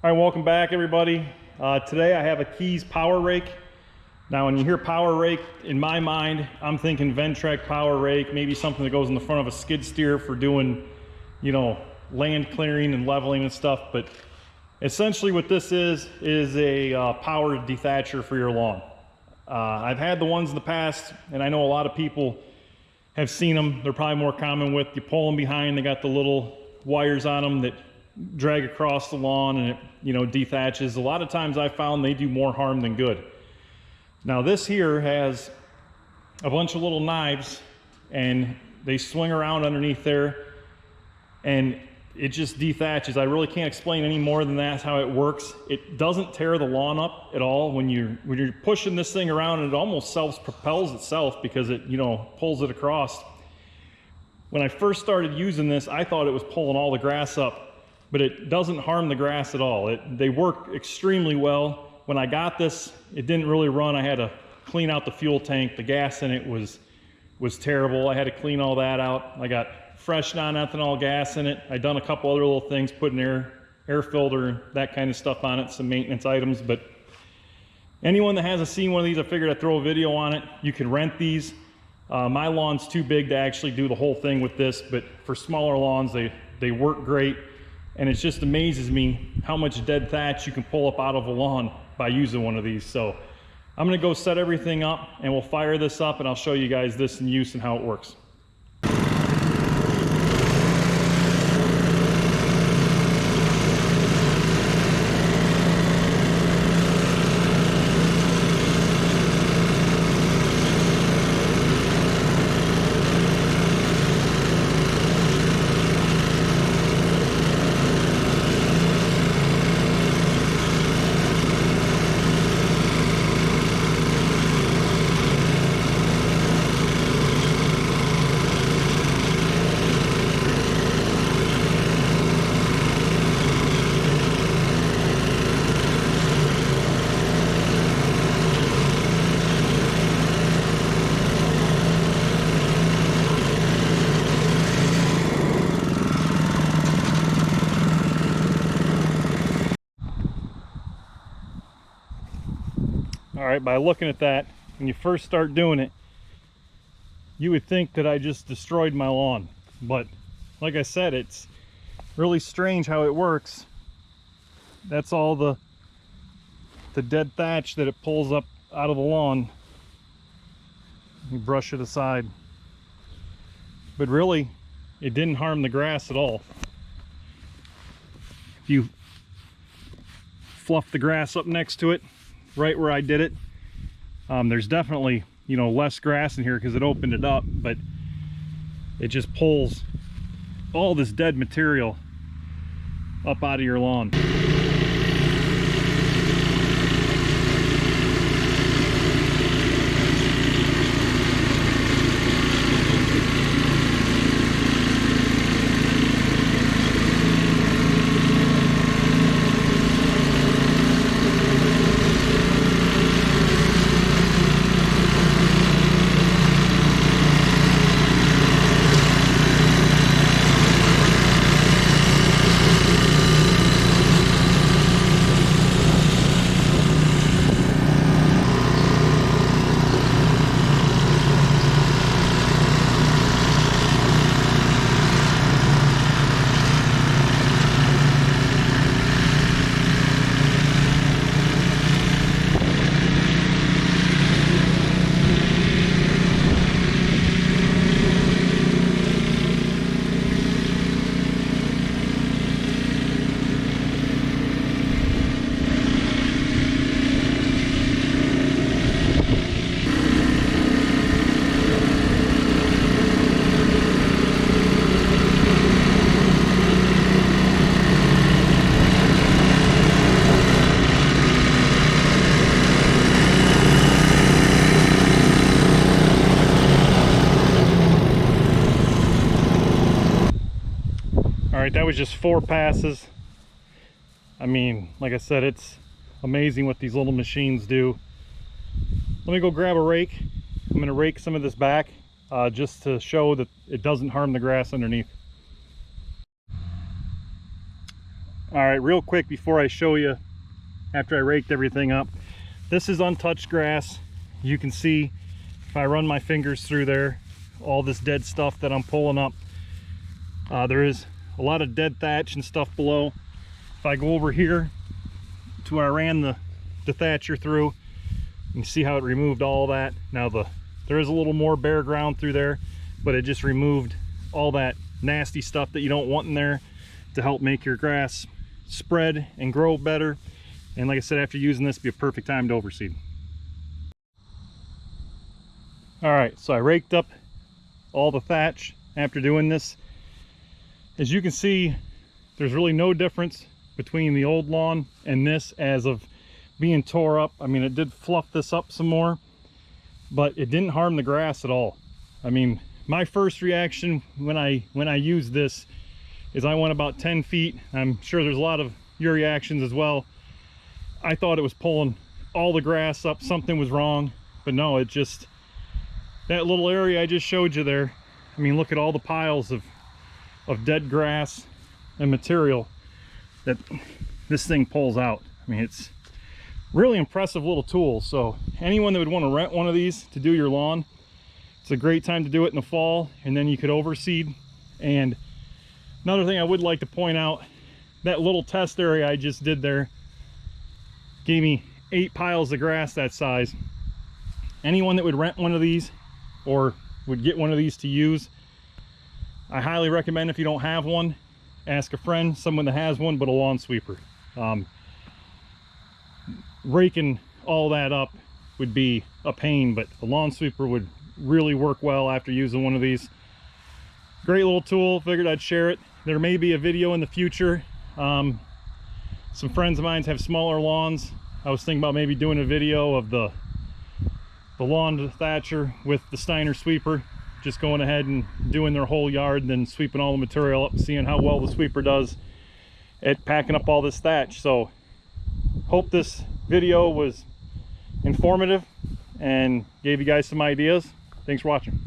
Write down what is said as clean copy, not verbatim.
All right, welcome back everybody. Today I have a Kees Power Rake. Now when you hear Power Rake, in my mind, I'm thinking Ventrek Power Rake, maybe something that goes in the front of a skid steer for doing, you know, land clearing and leveling and stuff. But essentially what this is a powered dethatcher for your lawn. I've had the ones in the past, and I know a lot of people have seen them. They're probably more common with, you pull them behind, they got the little wires on them that drag across the lawn and it, you know, dethatches. A lot of times I found they do more harm than good. Now this here has a bunch of little knives and they swing around underneath there and it just dethatches. I really can't explain any more than that's how it works. It doesn't tear the lawn up at all. When you're pushing this thing around, it almost self-propels itself because it, you know, pulls it across. When I first started using this, I thought it was pulling all the grass up, but it doesn't harm the grass at all. They work extremely well. When I got this, it didn't really run. I had to clean out the fuel tank. The gas in it was terrible. I had to clean all that out. I got fresh non-ethanol gas in it. I'd done a couple other little things, put an air filter, that kind of stuff on it, some maintenance items. But anyone that hasn't seen one of these, I figured I'd throw a video on it. You can rent these. My lawn's too big to actually do the whole thing with this, but for smaller lawns, they work great. And it just amazes me how much dead thatch you can pull up out of a lawn by using one of these. So I'm gonna go set everything up and we'll fire this up and I'll show you guys this in use and how it works. All right, by looking at that, when you first start doing it, you would think that I just destroyed my lawn. But like I said, it's really strange how it works. That's all the dead thatch that it pulls up out of the lawn. You brush it aside. But really, it didn't harm the grass at all. If you fluff the grass up next to it, right where I did it, there's definitely, you know, less grass in here because it opened it up, but it just pulls all this dead material up out of your lawn. All right, that was just 4 passes. I mean, like I said, it's amazing what these little machines do. Let me go grab a rake. I'm going to rake some of this back just to show that it doesn't harm the grass underneath. All right, real quick before I show you after I raked everything up, this is untouched grass. You can see if I run my fingers through there, all this dead stuff that I'm pulling up. There is a lot of dead thatch and stuff below. If I go over here to where I ran the dethatcher through, you can see how it removed all that. Now there is a little more bare ground through there, but it just removed all that nasty stuff that you don't want in there to help make your grass spread and grow better. And like I said, after using this, it'd be a perfect time to overseed. All right, so I raked up all the thatch after doing this. As you can see, there's really no difference between the old lawn and this as of being tore up. I mean, it did fluff this up some more, but it didn't harm the grass at all. I mean, my first reaction when I used this is I went about 10 feet. I'm sure there's a lot of your reactions as well. I thought it was pulling all the grass up, something was wrong, but no, it just, that little area I just showed you there, I mean, look at all the piles of dead grass and material that this thing pulls out. I mean, it's really impressive little tool. So anyone that would want to rent one of these to do your lawn, it's a great time to do it in the fall, and then you could overseed. And another thing I would like to point out, that little test area I just did there gave me 8 piles of grass that size. Anyone that would rent one of these or would get one of these to use, I highly recommend, if you don't have one, ask a friend, someone that has one, but a lawn sweeper. Raking all that up would be a pain, but a lawn sweeper would really work well after using one of these. Great little tool, figured I'd share it. There may be a video in the future. Some friends of mine have smaller lawns. I was thinking about maybe doing a video of the lawn dethatcher with the Steiner sweeper, just going ahead and doing their whole yard and then sweeping all the material up, seeing how well the sweeper does at packing up all this thatch. So hope this video was informative and gave you guys some ideas. Thanks for watching.